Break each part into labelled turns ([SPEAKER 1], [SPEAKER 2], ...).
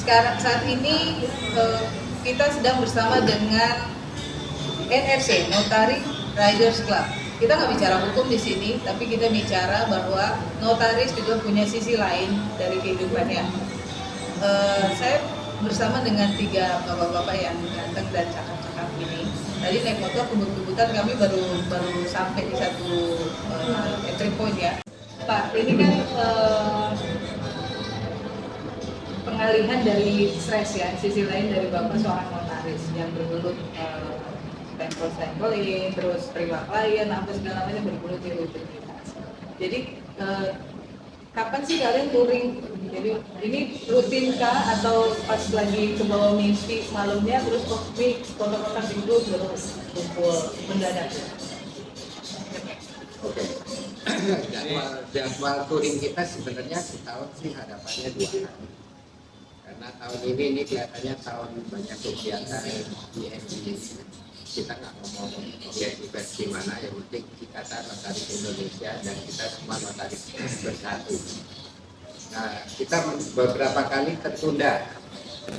[SPEAKER 1] saat ini kita sedang bersama dengan NRC, Notary Riders Club. Kita nggak bicara hukum di sini, tapi kita bicara bahwa notaris juga punya sisi lain dari kehidupannya. Saya bersama dengan 3 bapak-bapak yang ganteng dan cakep-cakep ini. Tadi naik motor kebut-kebutan, kami baru sampai di satu entry point ya. Pak, ini kan pengalihan dari stres ya, sisi lain dari bapak seorang notaris yang bergelut stempel-stempelin, terus terima klien, apa segala macam bergelut di rutinitas. Jadi kapan sih kalian touring? Jadi ini rutinkah atau pas lagi ke bawah mimpi malamnya terus kontak-kontak di grup terus kumpul mendadak?
[SPEAKER 2] Oke. Jadwal touring kita sebenarnya setahun sih harapannya 2 kali. Karena tahun ini kelihatannya tahun banyak kegiatan di MBA. Kita nggak ngomong event di mana, yang penting kita notaris Indonesia dan kita semua notaris bersatu. Nah, kita beberapa kali tertunda.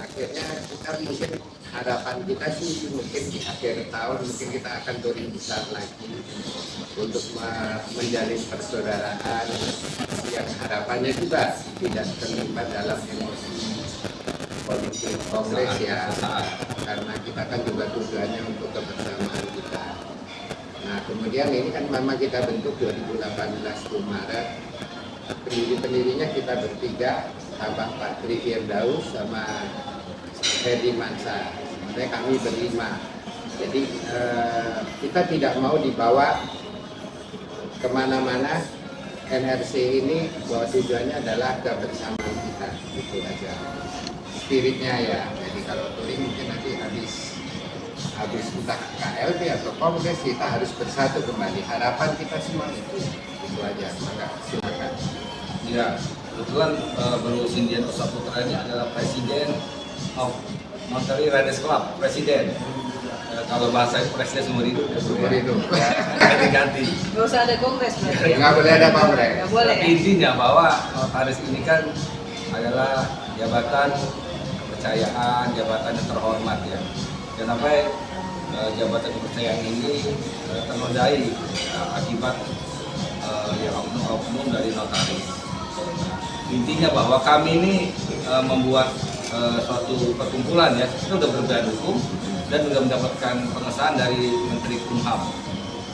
[SPEAKER 2] Akhirnya kita mungkin harapan kita sih mungkin di akhir tahun mungkin kita akan touring besar lagi untuk menjalin persaudaraan yang harapannya juga tidak terlibat dalam emosi politik kongres ya, karena kita kan juga tujuannya untuk kebersamaan kita. Nah, kemudian ini kan memang kita bentuk 2018 Maret. Pendiri-pendirinya kita bertiga, tambah Pak Tri Firdaus sama Hedi Mansa. Sebenarnya kami berlima. Jadi kita tidak mau dibawa kemana-mana. NRC ini bahwa tujuannya adalah kebersamaan kita, gitu aja. Spiritnya ya. Jadi kalau touring mungkin nanti habis entah KLB atau kongres kita harus bersatu kembali. Harapan kita semua itu aja. Maka silakan.
[SPEAKER 3] Ya, kebetulan Bro Sindian Saputra ini adalah presiden of Notary Riders Club, presiden. Kalau bahasa presiden seumur hidup, ganti-ganti.
[SPEAKER 1] Nggak usah ada kongres berarti.
[SPEAKER 2] Nggak boleh ada kongres.
[SPEAKER 1] Nggak boleh.
[SPEAKER 3] Tapi intinya bahwa notaris ini kan adalah jabatan kepercayaan, jabatan yang terhormat ya. Dan sampai jabatan kepercayaan ini ternodai akibat ya oknum dari notaris. Intinya bahwa kami ini membuat suatu perkumpulan ya, kita sudah berbadan hukum dan sudah mendapatkan pengesahan dari Menteri Kumham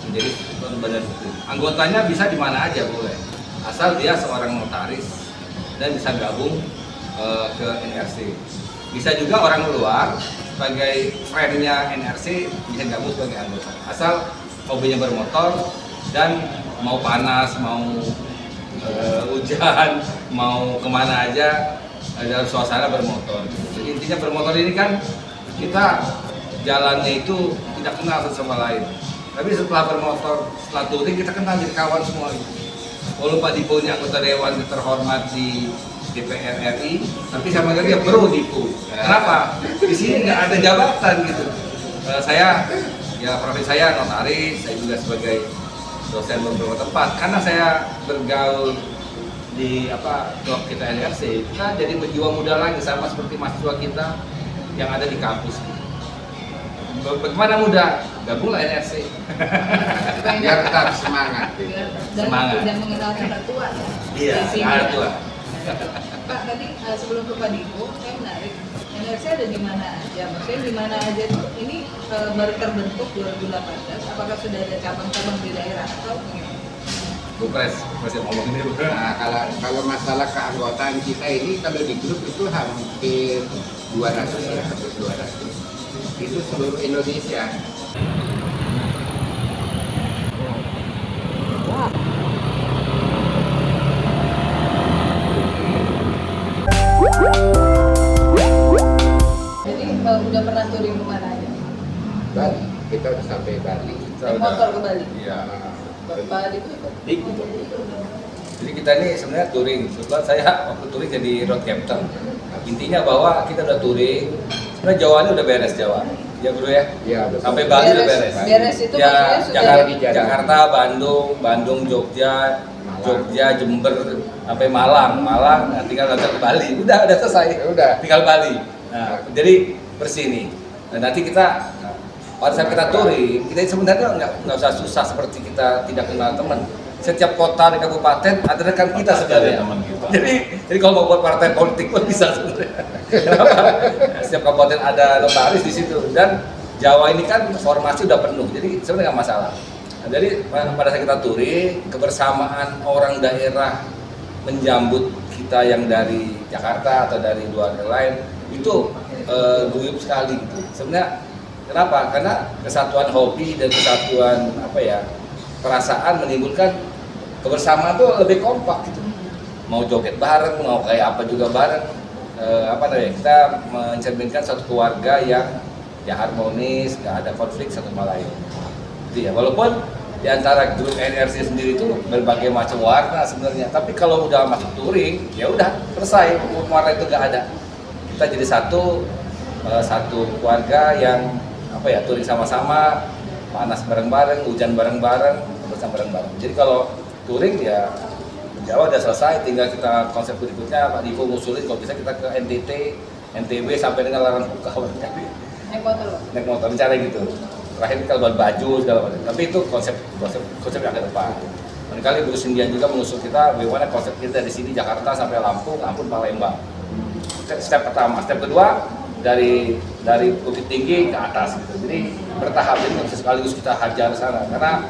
[SPEAKER 3] menjadi suatu badan hukum. Anggotanya bisa di mana aja boleh, asal dia seorang notaris dan bisa gabung ke NRC. Bisa juga orang luar sebagai friend-nya NRC bisa gabung sebagai anggota, asal hobinya bermotor dan mau panas, mau hujan, mau kemana aja dalam suasana bermotor. Jadi intinya bermotor ini kan kita jalannya itu tidak kenal satu sama lain. Tapi setelah bermotor, setelah touring kita kenal jadi kawan semua. Walaupun Pak Dipo ini anggota dewan terhormat di DPR RI, tapi sama dia bro Dipo. Kenapa? Di sini nggak ada jabatan gitu. Saya ya profesi saya notaris, saya juga sebagai dosen beberapa tempat. Karena saya bergaul di klub kita NRC, kita jadi berjiwa muda lagi sama seperti mahasiswa kita yang ada di kampus. Bagaimana muda? Gabunglah NRC.
[SPEAKER 2] Biar tetap semangat.
[SPEAKER 3] Semangat.
[SPEAKER 1] Dan mengenal kata tua ya.
[SPEAKER 3] Iya, kata tua.
[SPEAKER 1] Pak, tadi sebelum ke Pak Dipo, saya menarik. NRC ada di mana aja? Maksudnya di mana aja tuh ini baru terbentuk 2018. Apakah sudah ada cabang-cabang di daerah atau bagaimana?
[SPEAKER 3] Bu Presiden ngomong ini.
[SPEAKER 2] Nah, kalau masalah keanggotaan kita ini kalau di grup itu hampir 200 ya, hampir 200. Itu seluruh Indonesia.
[SPEAKER 1] Jadi udah pernah touring kemana aja?
[SPEAKER 2] Bali, kita udah sampai Bali.
[SPEAKER 1] Naik motor ke Bali?
[SPEAKER 3] Iya.
[SPEAKER 1] Bali itu
[SPEAKER 3] Jadi kita ini sebenarnya touring. Setelah saya waktu touring jadi road captain. Intinya bahwa kita udah touring. Sebenarnya Jawanya udah beres Jawa. Ya bro ya.
[SPEAKER 2] Iya, betul.
[SPEAKER 3] Sampai Bali udah beres.
[SPEAKER 1] Beres itu
[SPEAKER 3] Ya,
[SPEAKER 1] maksudnya sudah
[SPEAKER 3] Jakarta, Bandung, Jogja, Jogja, Jember, sampai Malang, tinggal datang ke Bali, udah selesai, tinggal Bali. Nah, jadi bersih nih. Dan nanti kita pada saat kita touring, kita sebenarnya nggak usah susah seperti kita tidak kenal teman. Setiap kota di kabupaten ada rekan kita sebenarnya. Jadi kalau mau buat partai politik pun bisa sebenarnya. Kenapa? Setiap kabupaten ada notaris di situ, dan Jawa ini kan formasi udah penuh, jadi sebenarnya nggak masalah. Nah, jadi pada saat kita touring, kebersamaan orang daerah menjambut kita yang dari Jakarta atau dari luar lain itu guyup sekali gitu. Sebenarnya kenapa? Karena kesatuan hobi dan kesatuan perasaan menimbulkan kebersamaan tuh lebih kompak gitu. Mau joget bareng, mau kayak apa juga bareng. Kita mencerminkan satu keluarga yang harmonis, nggak ada konflik satu sama lain. Jadi walaupun di antara grup NRC sendiri itu berbagai macam warna sebenarnya, tapi kalau udah masuk touring ya udah selesai, warna itu nggak ada. Kita jadi satu keluarga yang touring sama-sama, panas bareng-bareng, hujan bareng-bareng, bersama bareng-bareng. Jadi kalau touring ya Jawa udah selesai, tinggal kita konsep berikutnya Pak Divo ngusulin kalau bisa kita ke NTT, NTB sampai dengan Larang Pukau. Naik motor rencana gitu. Terakhir kalau buat baju segala macam. Tapi itu konsep yang ke depan. Barangkali Bu Sindian juga mengusul kita bagaimana konsep kita dari sini Jakarta sampai Lampung, Palembang. Step pertama, step kedua dari Bukit Tinggi ke atas gitu. Jadi bertahap, jadi nggak bisa sekaligus kita hajar sana karena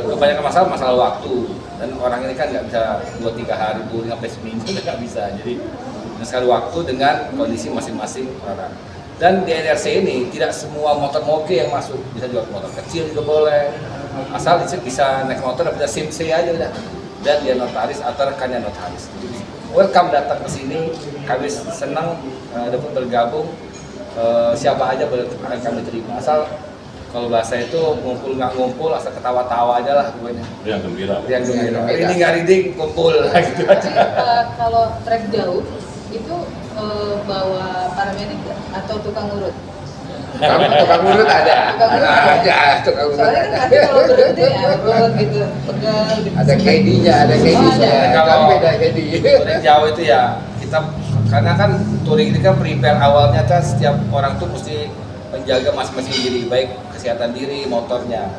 [SPEAKER 3] kebanyakan masalah waktu, dan orang ini kan nggak bisa 2-3 hari touring sampai seminggu, nggak bisa. Jadi sekali waktu dengan kondisi masing-masing orang. Dan di NRC ini tidak semua motor moge yang masuk, bisa juga motor kecil juga boleh, asal bisa naik motor dan bisa SIM C aja udah, dan dia notaris atau rekannya notaris. Jadi, welcome datang ke sini, kami senang dapat bergabung, siapa aja boleh kami terima, asal kalau bahasa itu ngumpul nggak ngumpul, asal ketawa-tawa aja lah pokoknya. Yang gembira. Reading kumpul gitu aja.
[SPEAKER 1] Kalau trek jauh itu bawa paramedik atau tukang urut?
[SPEAKER 2] Tukang urut ada. Tukang urut
[SPEAKER 1] soalnya kan nanti kalau berhenti urut gitu, pegal gitu.
[SPEAKER 2] Ada KD-nya, ada KD-nya.
[SPEAKER 3] Kalau
[SPEAKER 2] beda KD.
[SPEAKER 3] touring jauh itu ya kita, karena kan touring ini kan prepare awalnya kan setiap orang tuh mesti menjaga masing-masing diri, baik kesehatan diri, motornya.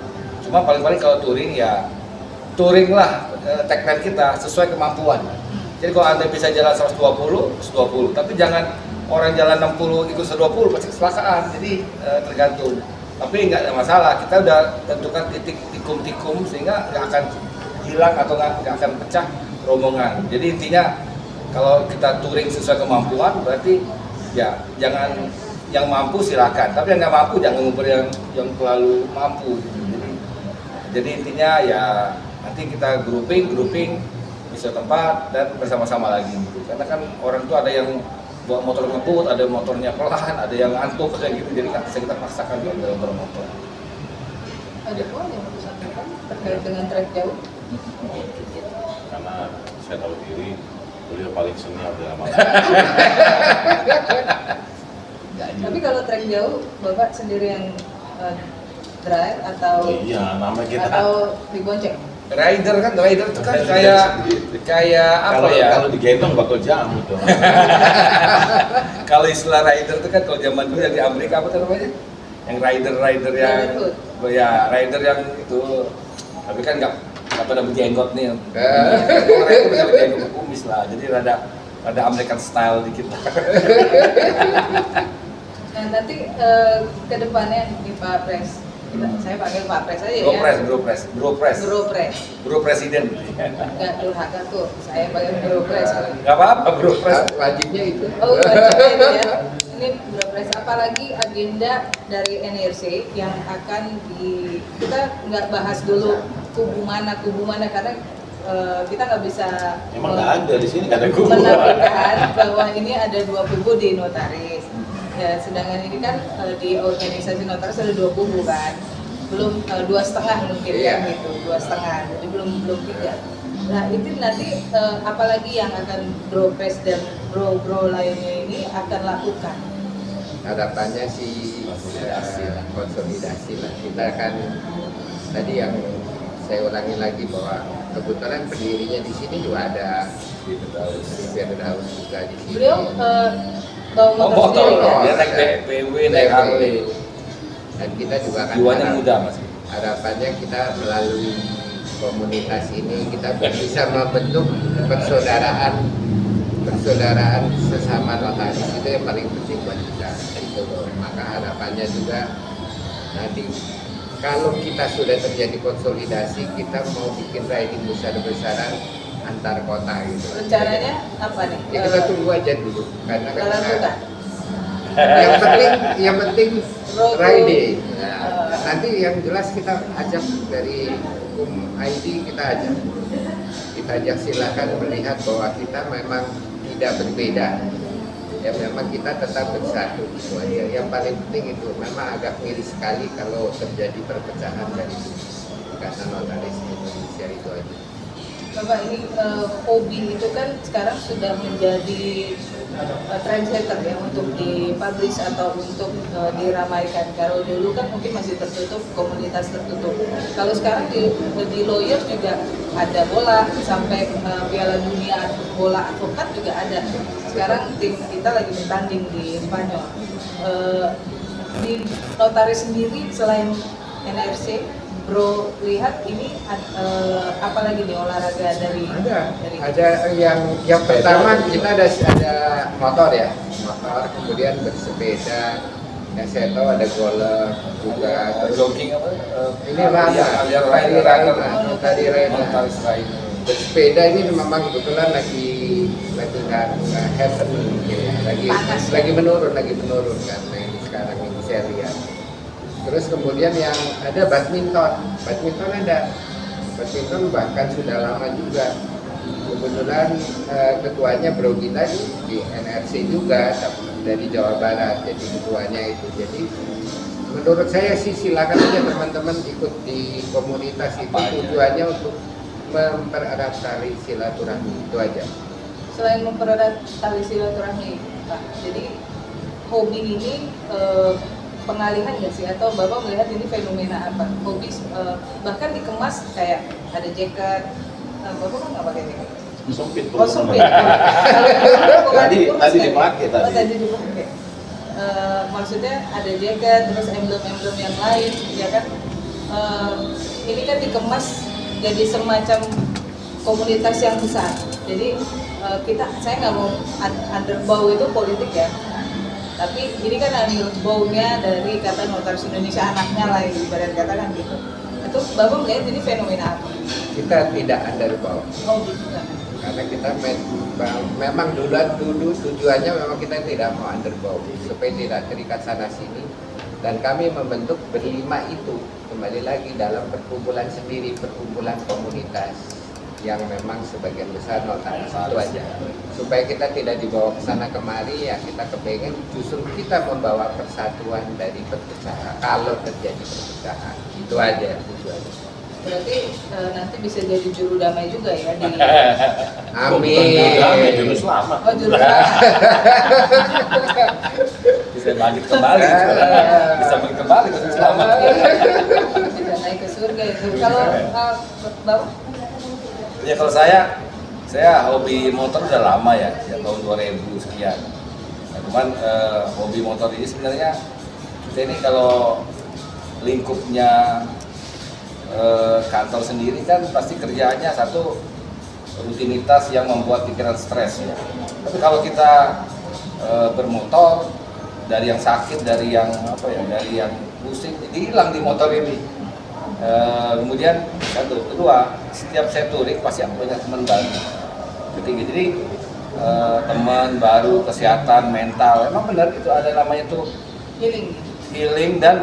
[SPEAKER 3] Cuma paling-paling kalau touring ya touring lah, tagline kita sesuai kemampuan. Jadi kalau Anda bisa jalan 120, tapi jangan orang jalan 60 ikut 120 pasti kecelakaan. Jadi tergantung. Tapi nggak ada masalah, kita udah tentukan titik tikum-tikum sehingga nggak akan hilang atau nggak akan pecah rombongan. Jadi intinya kalau kita touring sesuai kemampuan berarti ya jangan yang mampu silakan, tapi yang nggak mampu jangan ngumpul yang terlalu mampu. Jadi intinya ya nanti kita grouping bisa tempat dan bersama-sama lagi gitu. Karena kan orang tuh ada yang bawa motor ngebut, ada motornya pelan, ada yang ngantuk kayak gitu, jadi nggak bisa kita paksakan dalam bermotor.
[SPEAKER 1] Ada poin yang harus disampaikan terkait dengan trek jauh?
[SPEAKER 4] Karena saya tahu diri, beliau paling senior dalam hal
[SPEAKER 1] Tapi kalau trek jauh, Bapak sendiri yang drive atau
[SPEAKER 4] nama kita.
[SPEAKER 1] atau dibonceng?
[SPEAKER 3] Rider itu kan kayak apa ya?
[SPEAKER 4] Kalau digendong bakal jam gitu.
[SPEAKER 3] Kalau istilah rider itu kan kalau zaman dulu yang di Amerika apa tuh namanya? Yang rider rider yang itu. Tapi kan nggak pada berjenggot nih. Orang itu berjenggot kumis lah. Jadi rada American style dikit.
[SPEAKER 1] Nah nanti ke depannya di Pak Pres, saya panggil Pak Pres aja Bro Presiden. Enggak durhaka tuh, saya panggil Bro Pres.
[SPEAKER 3] Nggak apa-apa Bro Pres.
[SPEAKER 2] Wajibnya itu.
[SPEAKER 1] Oh wajibnya itu ya. Ini Bro Pres, apalagi agenda dari NRC yang akan kita nggak bahas dulu kubu mana karena kita nggak bisa
[SPEAKER 4] Emang nggak ada di sini, nggak ada kubu.
[SPEAKER 1] menafikan bahwa ini ada 2 kubu di notaris. Ya, sedangkan ini kan di organisasi notaris ada 2 kubu kan, belum 2,5 mungkin kan gitu, 2,5, jadi belum 3. Nah itu nanti apalagi yang akan Bro Pres dan Bro lainnya ini akan lakukan?
[SPEAKER 2] Harapannya sih konsolidasi lah. Kita kan tadi yang saya ulangi lagi bahwa kebetulan pendirinya di sini juga ada di Firdaus juga di sini.
[SPEAKER 1] Beliau bawa motor sendiri ya?
[SPEAKER 3] Dia naik BMW, naik Harley.
[SPEAKER 2] Dan kita juga akan
[SPEAKER 3] Jiwanya muda Mas.
[SPEAKER 2] harapannya kita melalui komunitas ini kita bisa membentuk persaudaraan sesama notaris, itu yang paling penting buat kita itu loh. Maka harapannya juga nanti kalau kita sudah terjadi konsolidasi, kita mau bikin riding besar-besaran antar kota gitu.
[SPEAKER 1] Rencananya apa nih?
[SPEAKER 2] Ya kita tunggu aja dulu karena kan
[SPEAKER 1] Lakukan.
[SPEAKER 2] yang penting riding. Nah, nanti yang jelas kita ajak dari ID, kita ajak silakan melihat bahwa kita memang tidak berbeda. Ya memang kita tetap bersatu itu aja. Yang paling penting itu memang agak miris sekali kalau terjadi perpecahan dari karena notaris Indonesia itu aja.
[SPEAKER 1] Bapak, ini hobi itu kan sekarang sudah menjadi trendsetter ya untuk dipublish atau untuk diramaikan. Kalau dulu kan mungkin masih tertutup, komunitas tertutup. Kalau sekarang di lawyers juga ada bola, sampai Piala Dunia bola advokat juga ada. Sekarang tim kita lagi bertanding di Spanyol. Di notaris sendiri selain NRC, Bro lihat ini apa lagi nih olahraga dari
[SPEAKER 2] ada yang pertama kita ada motor ya, motor, kemudian bersepeda, yang saya tahu ada golf juga,
[SPEAKER 3] Jogging apa?
[SPEAKER 2] ini tadi rider. Bersepeda ini memang kebetulan lagi nggak heaven ya, lagi menurun karena ini sekarang ini saya lihat. Terus kemudian yang ada badminton bahkan sudah lama juga. Kebetulan ketuanya bro kita di NRC juga dari Jawa Barat, jadi ketuanya itu. Jadi menurut saya sih silakan aja teman-teman ikut di komunitas itu, tujuannya untuk mempererat tali silaturahmi itu aja.
[SPEAKER 1] Selain mempererat tali silaturahmi, Pak, jadi hobi ini pengalihan nggak sih, atau Bapak melihat ini fenomena apa? Hobi bahkan dikemas kayak ada jaket, Bapak kan nggak pakai jaket?
[SPEAKER 4] Sempit.
[SPEAKER 1] Oh sempit.
[SPEAKER 4] Tadi dipakai tadi.
[SPEAKER 1] Oh, tadi dipakai. Maksudnya ada jaket, terus emblem-emblem yang lain, ya kan? Ini kan dikemas jadi semacam komunitas yang besar. Jadi saya nggak mau underbow itu politik ya. Tapi ini kan underbow-nya dari kata Notaris Indonesia, anaknya lah, ibarat kata kan gitu. Itu Bapak melihat ini fenomena apa?
[SPEAKER 2] Kita tidak underbow.
[SPEAKER 1] Oh gitu kan?
[SPEAKER 2] Karena kita memang dulu tujuannya memang kita tidak mau underbow supaya tidak terikat sana sini, dan kami membentuk berlima itu kembali lagi dalam perkumpulan sendiri, perkumpulan komunitas yang memang sebagian besar notaris itu aja, supaya kita tidak dibawa ke sana kemari. Ya kita kepengen justru kita membawa persatuan dari perpecahan kalau terjadi perpecahan, itu aja tujuannya.
[SPEAKER 1] Berarti nanti bisa jadi juru damai juga ya di
[SPEAKER 2] Amin.
[SPEAKER 4] Juru selamat.
[SPEAKER 1] Oh juru damai.
[SPEAKER 3] Bisa bangkit kembali, bisa bangkit kembali, bisa selamat.
[SPEAKER 1] Bisa naik ke surga itu. Kalau Bapak?
[SPEAKER 3] Ya kalau saya hobi motor udah lama ya tahun 2000 sekian. Nah, cuman hobi motor ini sebenarnya kita ini kalau lingkupnya kantor sendiri kan pasti kerjaannya satu rutinitas yang membuat pikiran stres ya. Tapi kalau kita bermotor, dari yang sakit, dari yang pusing, jadi hilang di motor ini. Kemudian kedua, setiap saya touring pasti aku punya teman baru. Ketiga, jadi teman baru, kesehatan mental, emang benar itu ada namanya tuh healing dan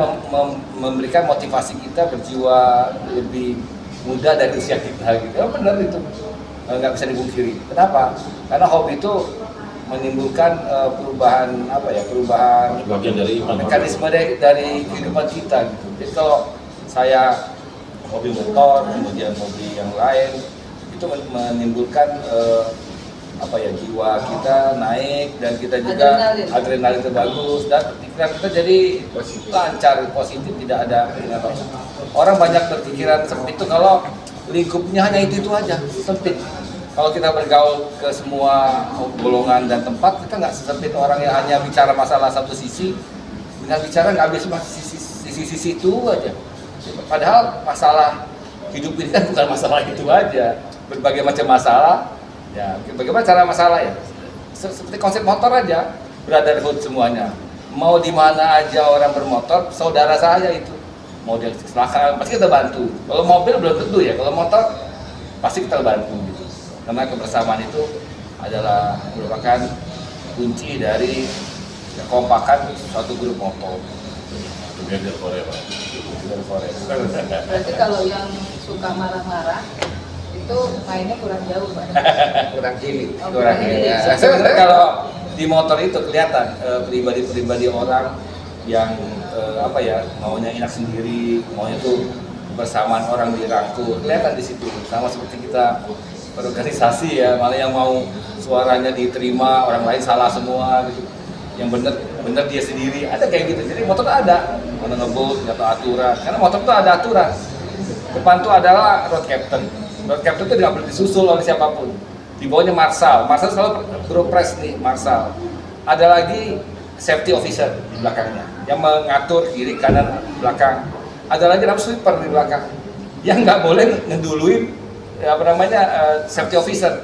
[SPEAKER 3] memberikan motivasi kita berjiwa lebih muda dari usia kita gitu. Benar itu, nggak bisa dipungkiri. Kenapa? Karena hobi itu menimbulkan perubahan
[SPEAKER 4] Bagian dari iman.
[SPEAKER 3] mekanisme dari kehidupan kita gitu. Jadi kalau saya hobi motor, kemudian hobi yang lain, itu menimbulkan jiwa kita naik, dan kita juga adrenalin itu bagus, dan pikiran kita jadi lancar, positif, tidak ada. Orang banyak berpikiran seperti itu kalau lingkupnya hanya itu aja, sempit. Kalau kita bergaul ke semua golongan dan tempat, kita nggak sesempit orang yang hanya bicara masalah satu sisi, dengan bicara nggak habis sisi itu aja. Padahal masalah hidup ini kan bukan masalah itu aja, berbagai macam masalah. Ya, bagaimana cara masalah ya? Seperti konsep motor aja, brotherhood semuanya. Mau di mana aja orang bermotor, saudara saya itu. Mau dia kecelakaan, pasti kita bantu. Kalau mobil belum tentu ya, kalau motor pasti kita bantu gitu. Karena kebersamaan itu adalah merupakan kunci dari kekompakan suatu grup motor.
[SPEAKER 4] Together forever.
[SPEAKER 1] Berarti kalau yang suka marah-marah itu mainnya kurang jauh, Pak.
[SPEAKER 2] Kurang gini.
[SPEAKER 3] Kurang ya. Sebenarnya kalau di motor itu kelihatan pribadi-pribadi orang yang maunya enak sendiri, maunya tuh bersamaan orang dirangkul, kelihatan di situ. Sama seperti kita berorganisasi ya, malah yang mau suaranya diterima, orang lain salah semua gitu. Yang benar dia sendiri, ada kayak gitu. Jadi motor ada, mana ngebut, nggak tahu aturan. Karena motor tuh ada aturan. Depan tuh adalah road captain. Road captain itu nggak boleh disusul oleh siapapun. Di bawahnya marshal. Marshal selalu beropres nih, marshal. Ada lagi safety officer di belakangnya yang mengatur kiri kanan belakang. Ada lagi namanya sweeper di belakang yang nggak boleh ngeduluin safety officer.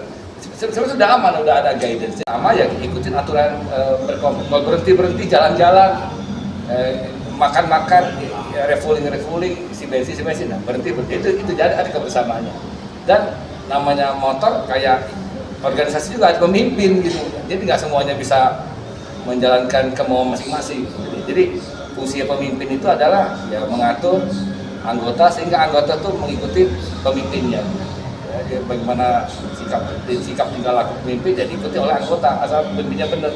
[SPEAKER 3] Sebenarnya sudah aman, udah ada guidance. Aman ya ikutin aturan berkompet. Kalau berhenti jalan-jalan, makan-makan, refueling, isi bensin. Nah, berhenti itu jadi ada kebersamaannya. Dan namanya motor kayak organisasi juga ada pemimpin gitu. Jadi nggak semuanya bisa menjalankan kemauan masing-masing. Jadi fungsi pemimpin itu adalah ya mengatur anggota sehingga anggota tuh mengikuti pemimpinnya. Ya, bagaimana sikap tingkah laku pemimpin jadi ikuti oleh anggota asal pemimpinnya benar.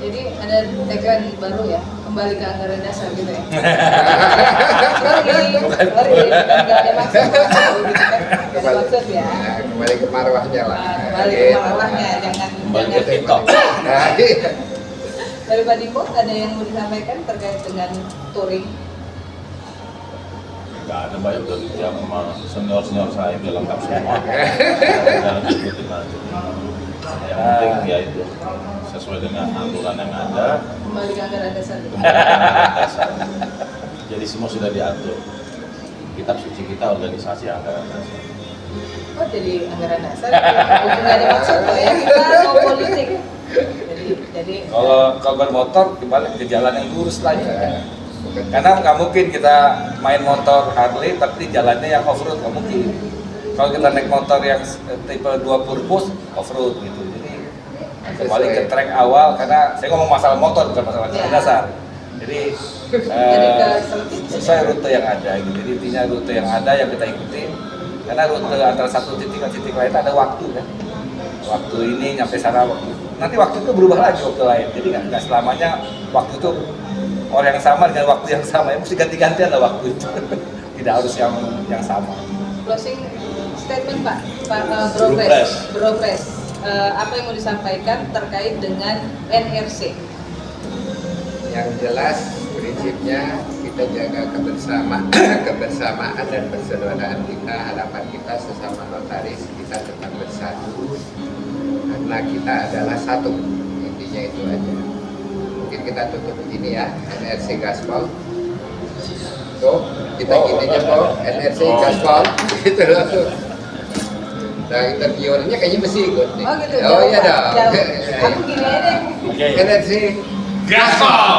[SPEAKER 1] Jadi ada tagline baru ya, kembali ke anggaran dasar gitu ya. Sorry, nggak ada maksud, nggak ada maksud ya.
[SPEAKER 2] Kembali ke marwahnya lah.
[SPEAKER 1] Kembali ke marwahnya, jangan.
[SPEAKER 4] Kembali ke TikTok.
[SPEAKER 1] Dari Pak Dimbo ada yang mau disampaikan terkait dengan touring?
[SPEAKER 4] Nggak ada, banyak udah dijawab sama senior saya, udah lengkap semua. Jangan ikutin aja. Yang penting ya itu sesuai dengan aturan yang ada.
[SPEAKER 1] Kembali ke anggaran dasar.
[SPEAKER 4] Jadi semua sudah diatur. Kitab suci kita organisasi anggaran dasar.
[SPEAKER 1] Oh jadi anggaran dasar? Nggak ada maksud kok ya, kita mau politik. Jadi
[SPEAKER 3] Kalau bermotor kembali ke jalan yang lurus lagi. Karena nggak mungkin kita main motor Harley tapi jalannya yang off road, nggak mungkin. Kalau kita naik motor yang tipe 2 purpose off road gitu. Jadi kembali ke track awal, karena saya ngomong masalah motor bukan masalah jalan dasar. Jadi sesuai rute yang ada gitu. Jadi intinya rute yang ada yang kita ikuti. Karena rute antara satu titik ke titik lain ada waktu kan. Waktu ini nyampe sana nanti waktu itu berubah lagi waktu lain. Jadi nggak selamanya waktu itu orang yang sama dengan waktu yang sama, ya mesti ganti-gantian lah waktu itu. Tidak harus yang sama.
[SPEAKER 1] Closing statement Pak Bropres. Apa yang mau disampaikan terkait dengan NRC?
[SPEAKER 2] Yang jelas prinsipnya kita jaga kebersamaan dan persaudaraan kita, harapan kita sesama notaris, kita tetap bersatu karena kita adalah satu, intinya itu aja. Mungkin kita tutup begini ya, NRC Gaspol. Tuh, kita gininya kok, NRC Gaspol, gitu loh. Nah, interviewernya kayaknya mesti ikut nih.
[SPEAKER 1] Oh gitu.
[SPEAKER 2] Oh iya dong.
[SPEAKER 1] Aku gini aja deh.
[SPEAKER 2] NRC
[SPEAKER 3] Gaspol.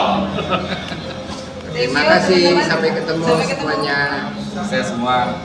[SPEAKER 2] Terima kasih, sampai ketemu semuanya.
[SPEAKER 3] Saya semua.